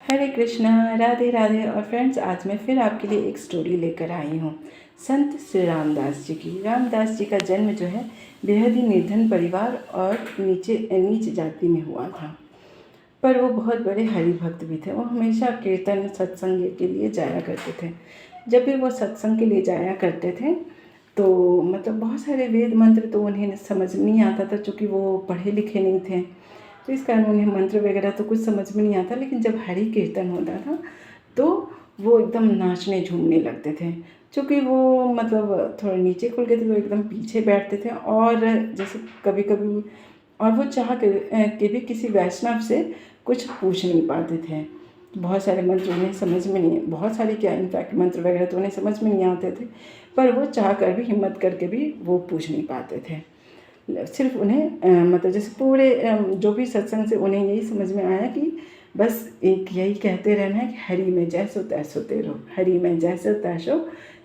हरे कृष्णा, राधे राधे। और फ्रेंड्स, आज मैं फिर आपके लिए एक स्टोरी लेकर आई हूँ संत श्री रामदास जी की। रामदास जी का जन्म जो है बेहद ही निर्धन परिवार और नीच जाति में हुआ था, पर वो बहुत बड़े हरि भक्त भी थे। वो हमेशा कीर्तन सत्संग के लिए जाया करते थे। जब भी वो सत्संग के लिए जाया करते थे तो मतलब बहुत सारे वेद मंत्र तो उन्हें समझ नहीं आता था, चूँकि वो पढ़े लिखे नहीं थे, तो इस कारण उन्हें मंत्र वगैरह तो कुछ समझ में नहीं आता। लेकिन जब हरि कीर्तन होता था तो वो एकदम नाचने झूमने लगते थे। चूँकि वो मतलब थोड़ा नीचे खुल गए थे तो एकदम पीछे बैठते थे, और जैसे कभी कभी और वो चाह के भी किसी वैष्णव से कुछ पूछ नहीं पाते थे। बहुत सारे मंत्र उन्हें समझ में नहीं, बहुत सारे क्या इनफैक्ट मंत्र वगैरह तो उन्हें समझ में नहीं आते थे, पर वो चाह कर भी हिम्मत करके भी वो पूछ नहीं पाते थे। सिर्फ उन्हें मतलब जैसे पूरे जो भी सत्संग से उन्हें यही समझ में आया कि बस एक यही कहते रहना है कि हरि में जैसो तैसो तेरो, हरि में जैसो तैसो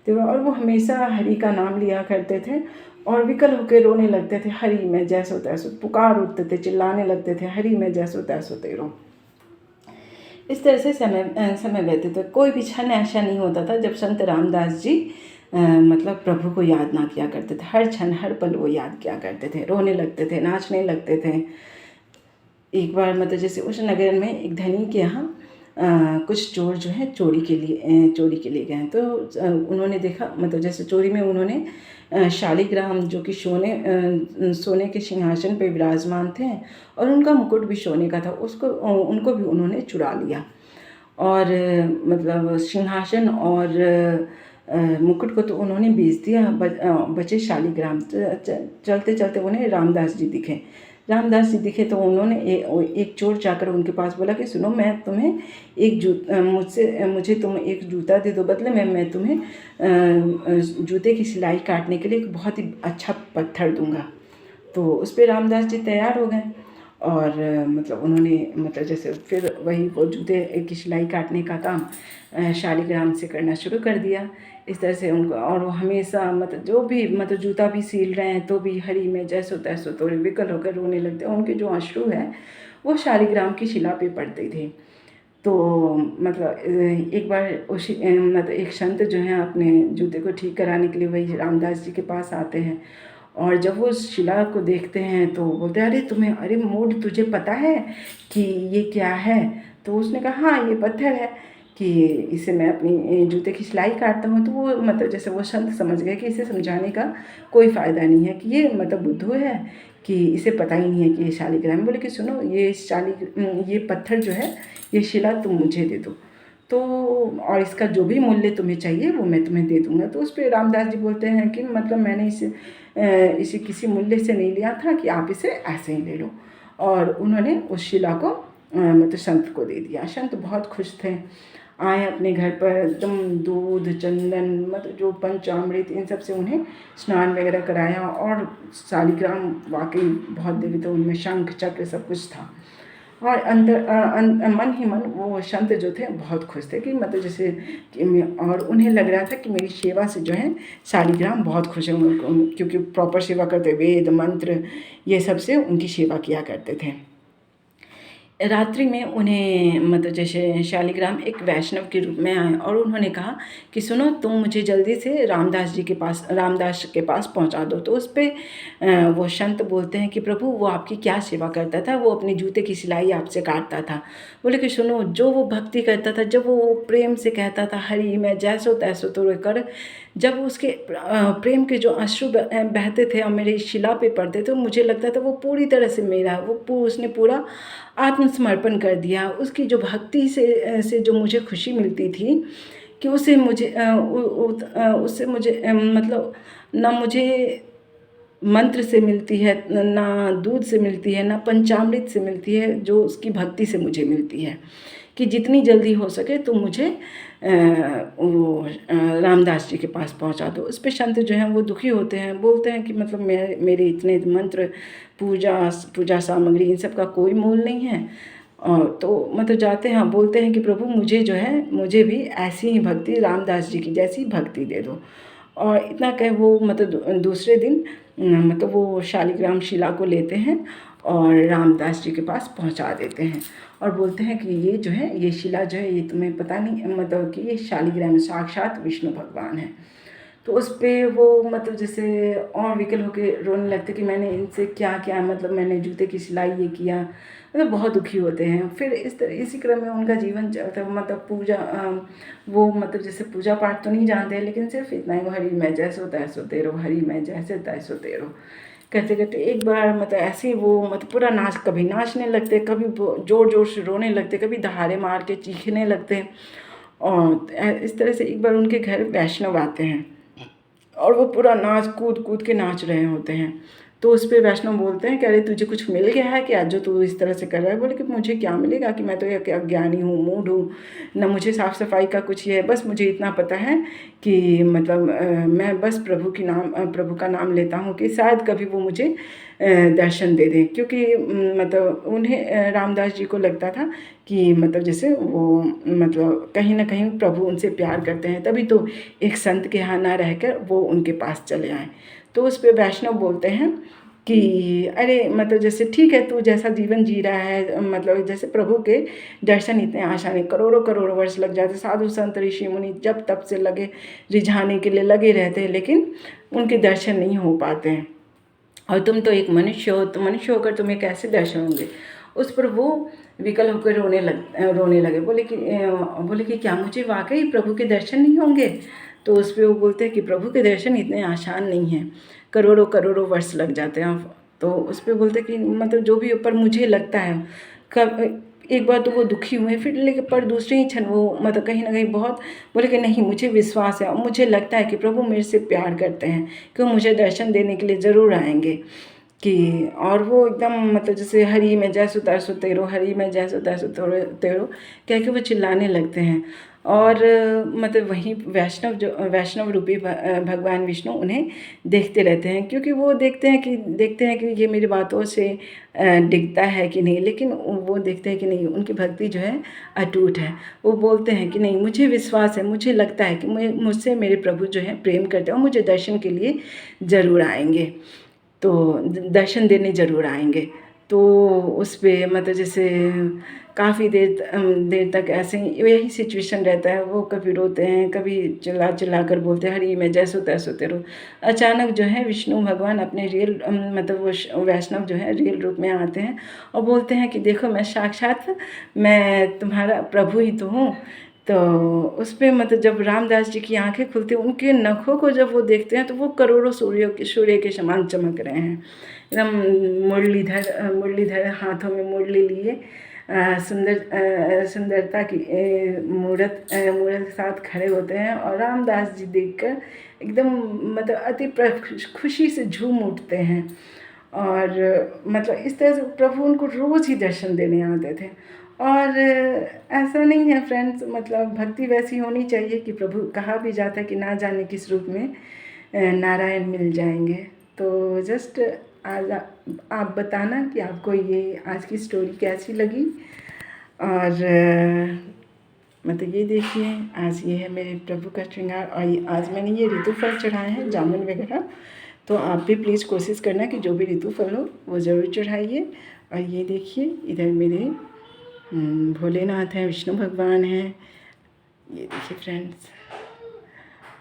तेरो। और वो हमेशा हरि का नाम लिया करते थे और विकल होकर रोने लगते थे, हरि में जैसो तैसो, पुकार उठते थे, चिल्लाने लगते थे, हरि में जैसो तैसो तेरो। इस तरह से समय व्यतीत हुआ। कोई भी क्षण ऐसा नहीं होता था जब संत रामदास जी मतलब प्रभु को याद ना किया करते थे। हर क्षण हर पल वो याद किया करते थे, रोने लगते थे, नाचने लगते थे। एक बार मतलब जैसे उस नगर में एक धनी के यहाँ कुछ चोर जो है चोरी के लिए गए। तो उन्होंने देखा, मतलब जैसे चोरी में उन्होंने शालिग्राम जो कि सोने के सिंहासन पे विराजमान थे और उनका मुकुट भी सोने का था, उनको भी उन्होंने चुरा लिया। और मतलब सिंहासन और मुकुट को तो उन्होंने बेच दिया, बचे शालिग्राम। चलते चलते उन्हें रामदास जी दिखे तो उन्होंने एक चोर जाकर उनके पास बोला कि सुनो, मैं तुम्हें मुझे तुम एक जूता दे दो, बदले में मैं तुम्हें जूते की सिलाई काटने के लिए एक बहुत ही अच्छा पत्थर दूंगा। तो उस पर रामदास जी तैयार हो गए और मतलब उन्होंने मतलब जैसे फिर वही वो जूते की सिलाई काटने का काम शालिग्राम से करना शुरू कर दिया। इस तरह से उनको, और वो हमेशा मतलब जो भी मतलब जूता भी सिल रहे हैं तो भी हरि में जैसो तैसो तो विकल होकर रोने लगते। उनके जो अश्रु है वो शालिग्राम की शिला पे पड़ते थे। तो मतलब एक बार मतलब एक संत जो है अपने जूते को ठीक कराने के लिए वही रामदास जी के पास आते हैं, और जब वो उस शिला को देखते हैं तो बोलते हैं, अरे मूड, तुझे पता है कि ये क्या है? तो उसने कहा, हाँ ये पत्थर है, कि इसे मैं अपनी जूते की सिलाई काटता हूँ। तो वो मतलब जैसे वो संत समझ गए कि इसे समझाने का कोई फ़ायदा नहीं है, कि ये मतलब बुद्धू है, कि इसे पता ही नहीं है कि ये शालिग्राम है। बोले कि सुनो, ये पत्थर जो है, ये शिला तुम मुझे दे दो, तो और इसका जो भी मूल्य तुम्हें चाहिए वो मैं तुम्हें दे दूँगा। तो उस पर रामदास जी बोलते हैं कि मतलब मैंने इसे किसी मूल्य से नहीं लिया था, कि आप इसे ऐसे ही ले लो। और उन्होंने उस शिला को मतलब संत को दे दिया। संत बहुत खुश थे, आए अपने घर पर, एकदम दूध चंदन मतलब जो पंचामृत इन सब से उन्हें स्नान वगैरह कराया। और शालिग्राम वाकई बहुत दिव्य, तो उनमें शंख चक्र सब कुछ था। और मन ही मन वो संत जो थे बहुत खुश थे, कि मतलब जैसे और उन्हें लग रहा था कि मेरी सेवा से जो है शालिग्राम बहुत खुश है, क्योंकि प्रॉपर सेवा करते, वेद मंत्र ये सब से उनकी सेवा किया करते थे। रात्रि में उन्हें मतलब जैसे शालिग्राम एक वैष्णव के रूप में आए और उन्होंने कहा कि सुनो, तुम मुझे जल्दी से रामदास के पास पहुंचा दो। तो उस पर वो संत बोलते हैं कि प्रभु, वो आपकी क्या सेवा करता था? वो अपने जूते की सिलाई आपसे काटता था। बोले कि सुनो, जो वो भक्ति करता था, जब वो प्रेम से कहता था हरि मैं जैसो तैसो तो कर, जब उसके प्रेम के जो अश्रु बहते थे और मेरे शिला पे पड़ते थे, मुझे लगता था वो पूरी तरह से मेरा, उसने पूरा आत्मसमर्पण कर दिया। उसकी जो भक्ति से जो मुझे खुशी मिलती थी, कि उससे मुझे मतलब ना मुझे मंत्र से मिलती है, ना दूध से मिलती है, ना पंचामृत से मिलती है, जो उसकी भक्ति से मुझे मिलती है। कि जितनी जल्दी हो सके तो मुझे रामदास जी के पास पहुंचा दो। उस पर संत जो हैं वो दुखी होते हैं, बोलते हैं कि मतलब मेरे इतने मंत्र, पूजा सामग्री इन सब का कोई मोल नहीं है। और तो मतलब जाते हैं, बोलते हैं कि प्रभु, मुझे जो है, मुझे भी ऐसी ही भक्ति, रामदास जी की जैसी भक्ति दे दो। और इतना कह वो मतलब दूसरे दिन मतलब वो शालिग्राम शिला को लेते हैं और रामदास जी के पास पहुंचा देते हैं और बोलते हैं कि ये जो है, ये शिला जो है, ये तुम्हें पता नहीं, मतलब कि ये शालिग्राम साक्षात विष्णु भगवान है। तो उस पे वो मतलब जैसे और विकल होके रोने लगते कि मैंने इनसे क्या किया, मतलब मैंने जूते की सिलाई ये किया, मतलब बहुत दुखी होते हैं। फिर इसी क्रम में उनका जीवन चलता है, मतलब वो मतलब जैसे पूजा पाठ तो नहीं जानते हैं, लेकिन सिर्फ इतना ही, वो हरि मैं जैसो तैसो तेरो, हरि मैं जैसे तैसो तेरो करते करते एक बार मतलब ऐसे ही वो मतलब पूरा कभी नाचने लगते, कभी जोर जोर से रोने लगते, कभी दहाड़े मार के चीखने लगते। और इस तरह से एक बार उनके घर वैष्णव आते हैं और वो पूरा नाच कूद कूद के नाच रहे होते हैं। तो उस पे वैष्णव बोलते हैं कि अरे तुझे कुछ मिल गया है क्या जो तू इस तरह से कर रहा है? बोले कि मुझे क्या मिलेगा, कि मैं तो एक अज्ञानी हूँ, मूढ़ हूँ, न मुझे साफ़ सफाई का कुछ ये है, बस मुझे इतना पता है कि मतलब मैं बस प्रभु का नाम लेता हूँ कि शायद कभी वो मुझे दर्शन दे दें। क्योंकि मतलब उन्हें रामदास जी को लगता था कि मतलब जैसे वो मतलब कहीं ना कहीं प्रभु उनसे प्यार करते हैं, तभी तो एक संत के यहाँ ना रहकर वो उनके पास चले आए। तो उस पे वैष्णव बोलते हैं कि अरे मतलब जैसे ठीक है, तू जैसा जीवन जी रहा है, मतलब जैसे प्रभु के दर्शन इतने आसान है, करोड़ों करोड़ों वर्ष लग जाते, साधु संत ऋषि मुनि जब तब से लगे रिझाने के लिए लगे रहते हैं, लेकिन उनके दर्शन नहीं हो पाते हैं। और तुम तो एक मनुष्य हो, तो मनुष्य होकर तुम्हें कैसे दर्शन होंगे? उस पर वो विकल होकर रोने लगे, बोले कि क्या मुझे वाकई प्रभु के दर्शन नहीं होंगे? तो उस पर वो बोलते हैं कि प्रभु के दर्शन इतने आसान नहीं हैं, करोड़ों करोड़ों वर्ष लग जाते हैं। तो उस पर बोलते कि मतलब जो भी, पर मुझे लगता है कब एक बार तो वो दुखी हुए, फिर लेकिन पर दूसरे ही क्षण वो मतलब कहीं ना कहीं बहुत बोले कि नहीं, मुझे विश्वास है और मुझे लगता है कि प्रभु मेरे से प्यार करते हैं, कि वो मुझे दर्शन देने के लिए ज़रूर आएंगे। कि और वो एकदम मतलब जैसे हरि में जैसो तैसो तेरो, हरि में जैसो तैसो तेरो कह के वो चिल्लाने लगते हैं। और मतलब वहीं वैष्णव रूपी भगवान विष्णु उन्हें देखते रहते हैं, क्योंकि वो देखते हैं कि ये मेरी बातों से डिगता है कि नहीं, लेकिन वो देखते हैं कि नहीं, उनकी भक्ति जो है अटूट है। वो बोलते हैं कि नहीं, मुझे विश्वास है, मुझे लगता है कि मुझसे मेरे प्रभु जो है प्रेम करते हैं और मुझे दर्शन के लिए ज़रूर आएंगे, तो दर्शन देने ज़रूर आएंगे। तो उस पे मतलब जैसे काफ़ी देर तक ऐसे ही यही सिचुएशन रहता है। वो कभी रोते हैं, कभी चिल्ला चिल्ला कर बोलते हैं हरि मैं जैसो तैसो तेरो। अचानक जो है विष्णु भगवान अपने रियल मतलब वो वैष्णव जो है रियल रूप में आते हैं और बोलते हैं कि देखो मैं साक्षात मैं तुम्हारा प्रभु ही तो हूँ। तो उस पे मतलब जब रामदास जी की आंखें खुलती हैं, उनके नखों को जब वो देखते हैं तो वो करोड़ों सूर्य के समान चमक रहे हैं। एकदम मुरलीधर हाथों में मुरली लिए सुंदरता की मूर्त के साथ खड़े होते हैं और रामदास जी देखकर एकदम मतलब खुशी से झूम उठते हैं। और मतलब इस तरह से प्रभु उनको रोज़ ही दर्शन देने आते थे। और ऐसा नहीं है फ्रेंड्स, मतलब भक्ति वैसी होनी चाहिए कि प्रभु कहा भी जाता है कि ना जाने किस रूप में नारायण मिल जाएंगे। तो जस्ट आज आप बताना कि आपको ये आज की स्टोरी कैसी लगी। और मतलब ये देखिए, आज ये है मेरे प्रभु का श्रृंगार। और आज मैंने ये ऋतु फल चढ़ाए हैं, जामुन वगैरह। तो आप भी प्लीज़ कोशिश करना कि जो भी ऋतु फल हो वो ज़रूर चढ़ाइए। और ये देखिए, इधर मेरे भोलेनाथ हैं, विष्णु भगवान हैं, ये देखिए फ्रेंड्स।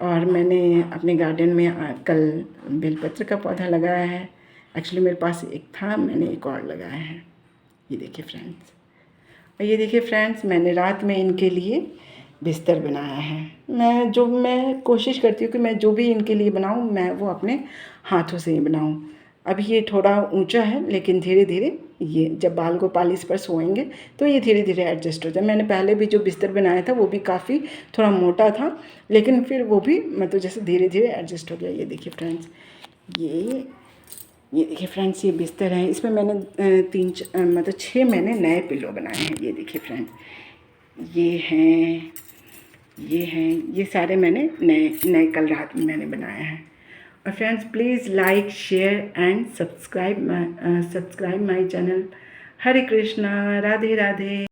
और मैंने अपने गार्डन में कल बेलपत्र का पौधा लगाया है। एक्चुअली मेरे पास एक था, मैंने एक और लगाया है, ये देखिए फ्रेंड्स। और ये देखिए फ्रेंड्स, मैंने रात में इनके लिए बिस्तर बनाया है। मैं कोशिश करती हूँ कि मैं जो भी इनके लिए बनाऊँ मैं वो अपने हाथों से ही बनाऊँ। अभी ये थोड़ा ऊंचा है, लेकिन धीरे धीरे ये जब बाल गोपाल इस पर सोएंगे तो ये धीरे धीरे एडजस्ट हो जाए। मैंने पहले भी जो बिस्तर बनाया था वो भी काफ़ी थोड़ा मोटा था, लेकिन फिर वो भी मतलब जैसे धीरे धीरे एडजस्ट हो गया। ये देखिए फ्रेंड्स, ये देखिए फ्रेंड्स, ये बिस्तर है। इसमें मैंने मतलब 6 मैंने नए पिल्लो बनाए हैं। ये देखिए फ्रेंड्स, ये हैं, ये सारे मैंने नए कल रात में मैंने बनाया है। और friends please like share and subscribe my channel. Hare Krishna, Radhe Radhe.